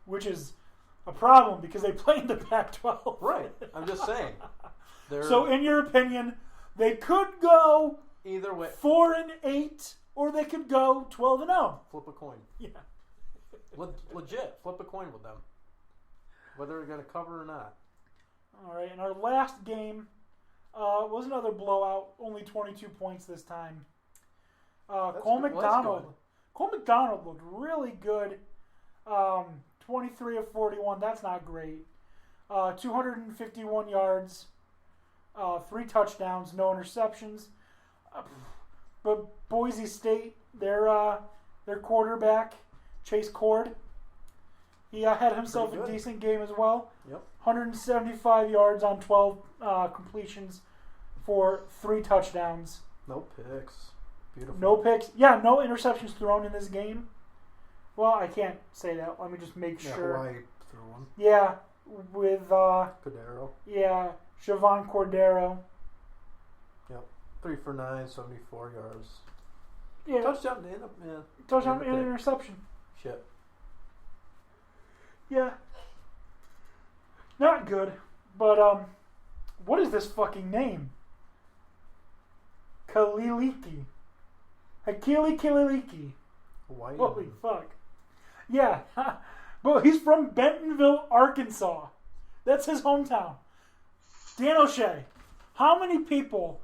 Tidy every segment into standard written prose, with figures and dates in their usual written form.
which is a problem because they play in the Pac-12. Right. I'm just saying. So, in your opinion, they could go either way, 4-8, or they could go 12-0. Flip a coin. Yeah. Legit. Flip a coin with them. Whether they're going to cover or not. All right. And our last game was another blowout. Only 22 points this time. Cole McDonald. Cole McDonald looked really good. 23 of 41. That's not great. 251 yards. 3 touchdowns. No interceptions. But Boise State, their quarterback, Chase Cord, he had himself a decent game as well. Yep. 175 yards on 12 completions for 3 touchdowns. No picks. Beautiful. No picks. Yeah, no interceptions thrown in this game. Well, I can't say that. Let me just make sure. Hawaii threw one. Yeah, with Cordero. Yeah, Siobhan Cordero. Yep. 3 for 9, 74 yards. Yeah. Touchdown and interception. Shit. Yeah. Not good. But what is this fucking name? Kaliliki. Hakili Kaliliki. Hawaii. Holy fuck. Yeah. But he's from Bentonville, Arkansas. That's his hometown. Dan O'Shea, how many people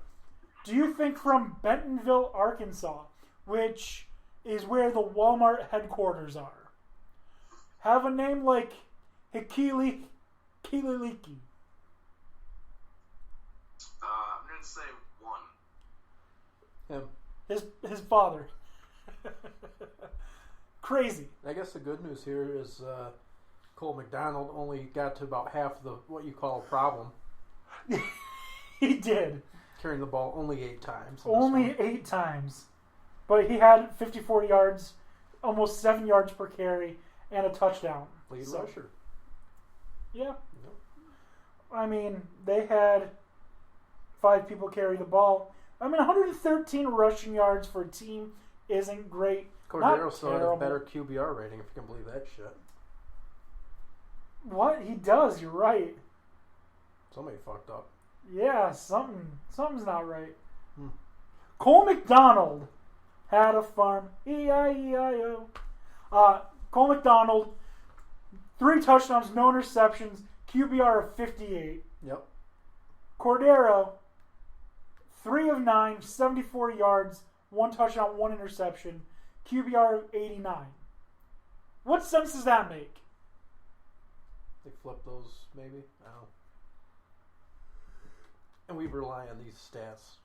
do you think from Bentonville, Arkansas, which is where the Walmart headquarters are, have a name like Hakili Kaliliki? I'm going to say 1. Him. His father. Crazy. I guess the good news here is Cole McDonald only got to about half of what you call a problem. He did. Carrying the ball only 8 times. Only 8 times. But he had 54 yards, almost 7 yards per carry, and a touchdown. Lead rusher. Yeah. Yep. I mean, they had 5 people carry the ball. I mean, 113 rushing yards for a team isn't great. Cordero still had a better QBR rating, if you can believe that shit. What? He does, you're right. Somebody fucked up. Yeah, something's not right. Cole McDonald had a farm. E-I-E-I-O. Cole McDonald, 3 touchdowns, no interceptions, QBR of 58. Yep. Cordero, 3 of 9, 74 yards, 1 touchdown, 1 interception, QBR of 89. What sense does that make? They flip those, maybe? I don't know. And we rely on these stats.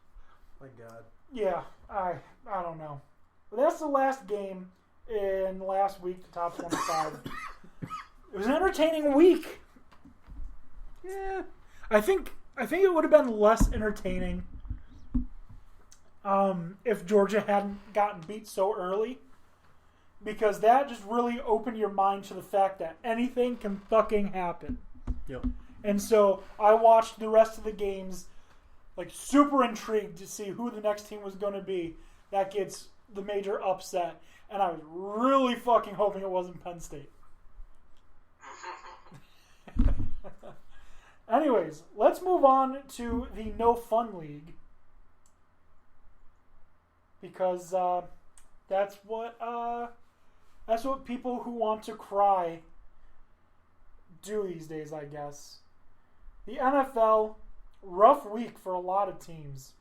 My God. Yeah, I don't know. But that's the last game in last week, the top 25. It was an entertaining week. Yeah. I think it would have been less entertaining if Georgia hadn't gotten beat so early. Because that just really opened your mind to the fact that anything can fucking happen. Yep. And so I watched the rest of the games, like super intrigued to see who the next team was going to be that gets the major upset. And I was really fucking hoping it wasn't Penn State. Anyways, let's move on to the No Fun League. Because that's what people who want to cry do these days, I guess. The NFL, rough week for a lot of teams.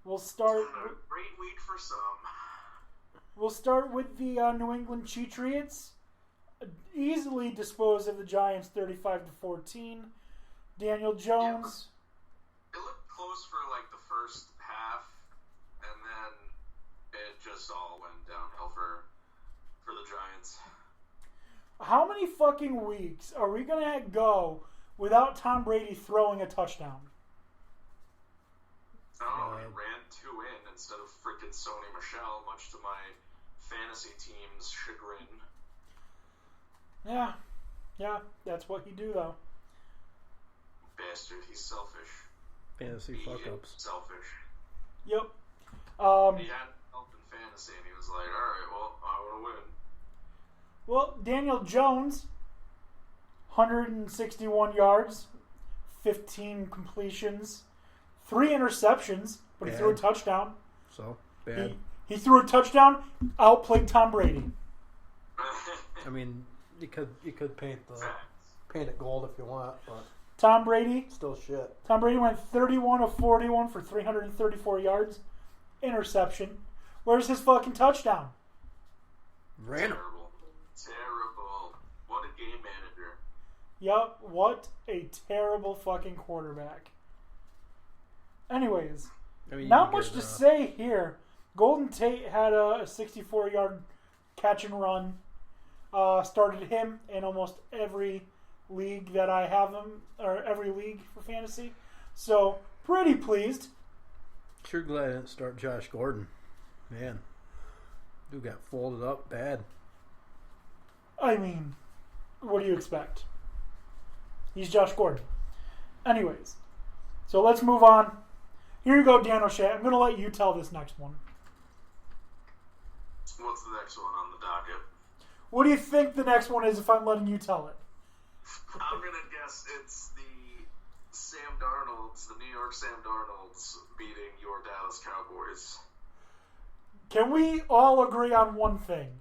We'll start. Great week for some. We'll start with the New England Patriots. Easily disposed of the Giants, 35-14. Daniel Jones. Yeah, it looked close for like the first half, and then it just all went downhill for the Giants. How many fucking weeks are we gonna go without Tom Brady throwing a touchdown? Oh, he ran 2 in instead of freaking Sony Michel, much to my fantasy team's chagrin. Yeah, that's what he do though. Bastard, he's selfish. Fantasy fuck-ups. Selfish. Yep. He had help in fantasy, and he was like, alright, well, I want to win. Well, Daniel Jones, 161 yards, 15 completions, 3 interceptions, but he threw a touchdown. So, bad. He threw a touchdown, outplayed Tom Brady. I mean, you could paint it gold if you want, but Tom Brady. Still shit. Tom Brady went 31 of 41 for 334 yards. Interception. Where's his fucking touchdown? Random. Terrible. What a game manager. Yup, what a terrible fucking quarterback. Anyways, not much to say here. Golden Tate had a 64-yard catch and run. Started him in almost every league that I have him, or every league for fantasy. So, pretty pleased. Sure glad I didn't start Josh Gordon. Man, dude got folded up bad. I mean, what do you expect? He's Josh Gordon. Anyways, so let's move on. Here you go, Dan O'Shea. I'm going to let you tell this next one. What's the next one on the docket? What do you think the next one is if I'm letting you tell it? I'm going to guess it's the New York Sam Darnolds beating your Dallas Cowboys. Can we all agree on one thing?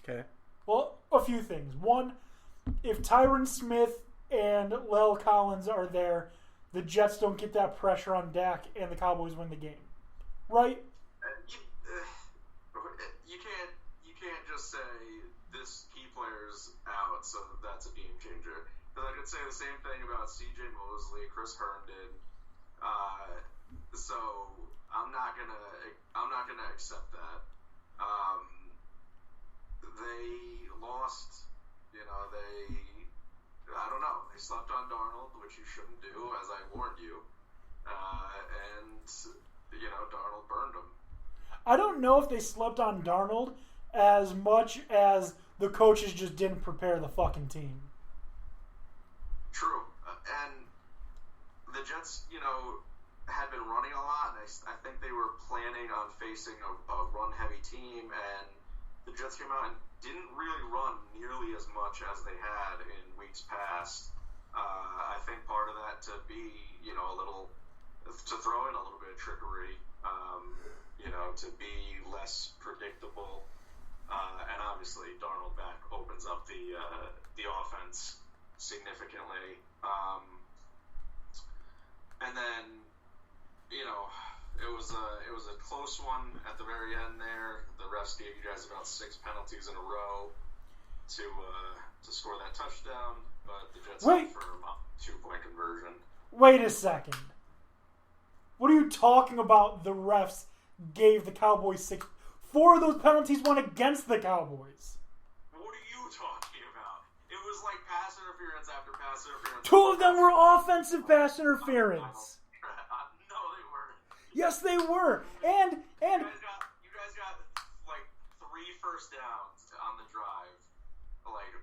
Okay. Well, a few things. One, if Tyron Smith and Lel Collins are there, the Jets don't get that pressure on Dak and the Cowboys win the game. Right? You can't just say this key player's out, so that's a game changer. Because I could say the same thing about C.J. Mosley, Chris Herndon. So I'm not gonna accept that. They lost. I don't know. They slept on Darnold, which you shouldn't do, as I warned you. And Darnold burned them. I don't know if they slept on Darnold as much as the coaches just didn't prepare the fucking team. True. And the Jets, had been running a lot, and I think they were planning on facing a run-heavy team, and the Jets came out and didn't really run nearly as much as they had in weeks past. I think part of that to be, to throw in a little bit of trickery, to be less predictable. And obviously, Darnold back opens up the offense significantly. And then, it was a close one at the very end there. The refs gave you guys about 6 penalties in a row to score that touchdown, but the Jets went for a 2-point conversion. Wait a second. What are you talking about? The refs gave the Cowboys 6. 4 of those penalties went against the Cowboys. What are you talking about? It was like pass interference after pass interference. 2 of them were offensive pass interference. No, they weren't. Yes, they were. And you guys got like 3 first downs on the drive, like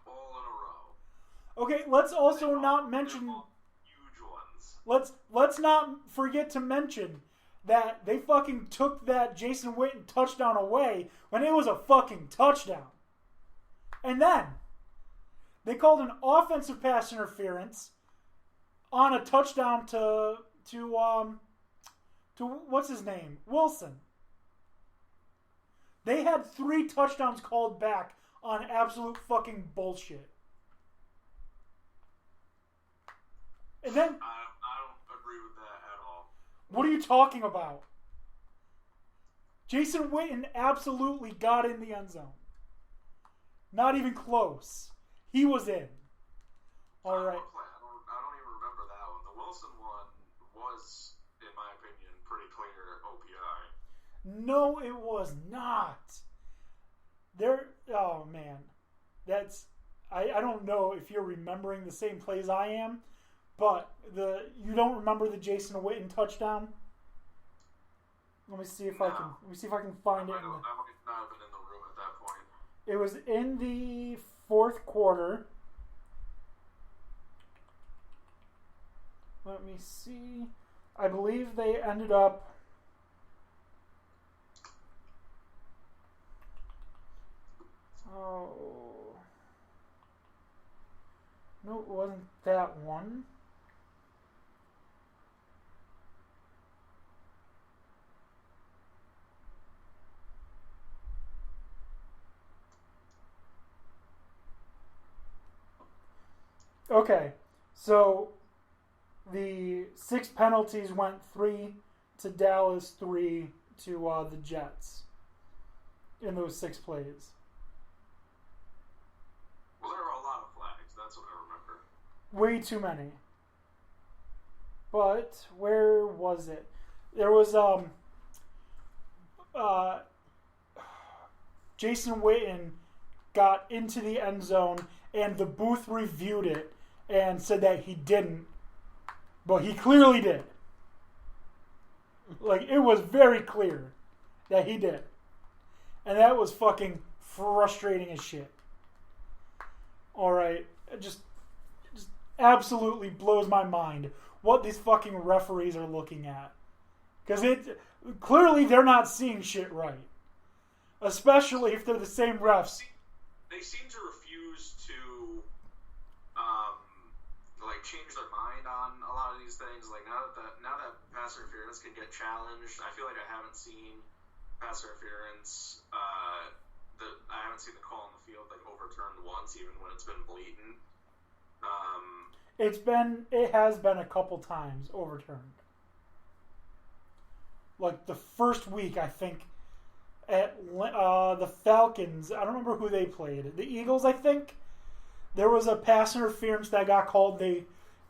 all in a row. Okay, let's also not mention huge ones. Let's not forget to mention that they fucking took that Jason Witten touchdown away when it was a fucking touchdown. And then they called an offensive pass interference on a touchdown to what's his name? Wilson. They had 3 touchdowns called back on absolute fucking bullshit. And then I don't agree with that at all. What are you talking about? Jason Witten absolutely got in the end zone. Not even close. He was in. All right. I don't even remember that one. The Wilson one was, in my opinion, pretty clear OPI. No, it was not. Oh man, I don't know if you're remembering the same plays I am, but you don't remember the Jason Witten touchdown? Let me see if I can find it. I might not have been in the room at that point. It was in the 4th quarter. Let me see. I believe they ended up. Oh. No, it wasn't that one. Okay, so the 6 penalties went 3 to Dallas, 3 to the Jets in those 6 plays. Well, there were a lot of flags. That's what I remember. Way too many. But where was it? There was Jason Witten got into the end zone and the booth reviewed it and said that he didn't, but he clearly did. Like, it was very clear that he did. And that was fucking frustrating as shit. Alright, it just absolutely blows my mind what these fucking referees are looking at. Because clearly they're not seeing shit right. Especially if they're the same refs. They seem to refuse to change their mind on a lot of these things. Like now that pass interference can get challenged, I feel like I haven't seen pass interference. I haven't seen the call on the field overturned once, even when it's been blatant. It has been a couple times overturned. Like the first week, I think, at the Falcons. I don't remember who they played. The Eagles, I think. There was a pass interference that got called. They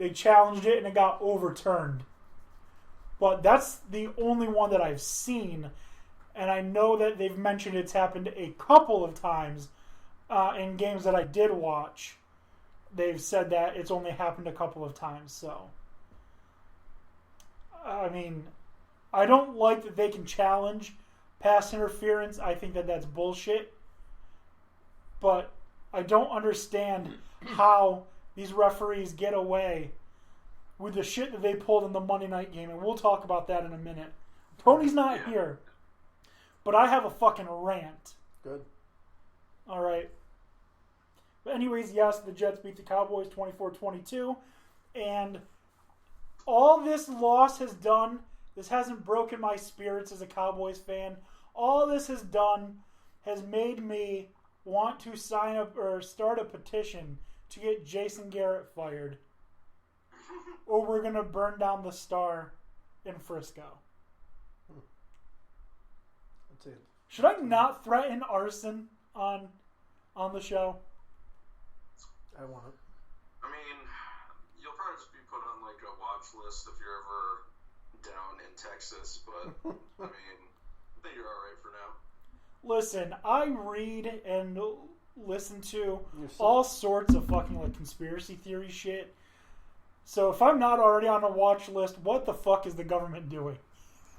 challenged it and it got overturned. But that's the only one that I've seen. And I know that they've mentioned it's happened a couple of times in games that I did watch. They've said that it's only happened a couple of times. So, I mean, I don't like that they can challenge pass interference. I think that that's bullshit. But I don't understand how these referees get away with the shit that they pulled in the Monday night game. And we'll talk about that in a minute. Tony's not here. But I have a fucking rant. Good. All right. But anyways, yes, the Jets beat the Cowboys 24-22. And all this loss has done, this hasn't broken my spirits as a Cowboys fan. All this has done has made me want to sign up or start a petition to get Jason Garrett fired. Or we're going to burn down the Star in Frisco. That's it. Should I not threaten arson on the show? I want it. I mean, you'll probably just be put on a watch list if you're ever down in Texas, but I mean, I think you're alright for now. Listen, I read and listen to all sorts of fucking conspiracy theory shit. So if I'm not already on a watch list, what the fuck is the government doing?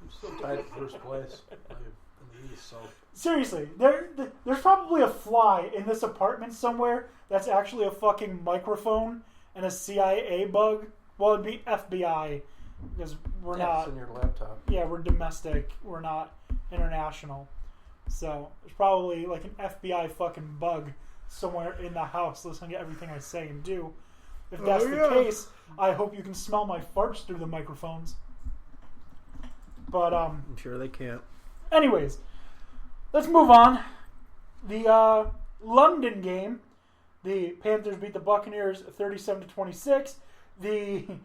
I'm still tied at first place in the East, so. Seriously, there's probably a fly in this apartment somewhere that's actually a fucking microphone and a CIA bug. Well, it'd be FBI because we're not. It's in your laptop. Yeah, we're domestic. We're not international. So there's probably an FBI fucking bug somewhere in the house listening to everything I say and do. If that's the case, I hope you can smell my farts through the microphones. But I'm sure they can't. Anyways, let's move on. The London game, the Panthers beat the Buccaneers 37-26. The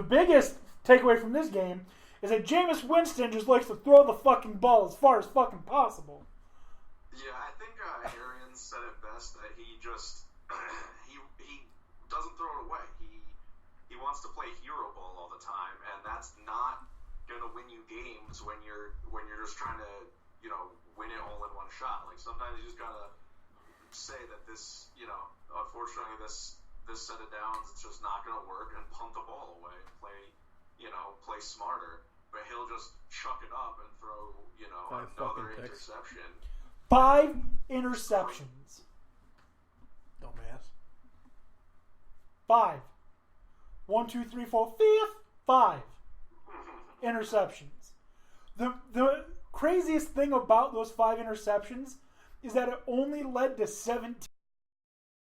biggest takeaway from this game is that Jameis Winston just likes to throw the fucking ball as far as fucking possible. Yeah, I think Arians said it best that he just he doesn't throw it away. He wants to play hero ball all the time, and that's not gonna win you games when you're just trying to win it all in one shot. Sometimes you just gotta say that this unfortunately this set of downs it's just not gonna work and punt the ball away and play smarter. But he'll just chuck it up and throw another interception. 5 interceptions. Dumbass. 5. 1, 2, 3, 4, 5th. 5 interceptions. The craziest thing about those 5 interceptions is that it only led to 17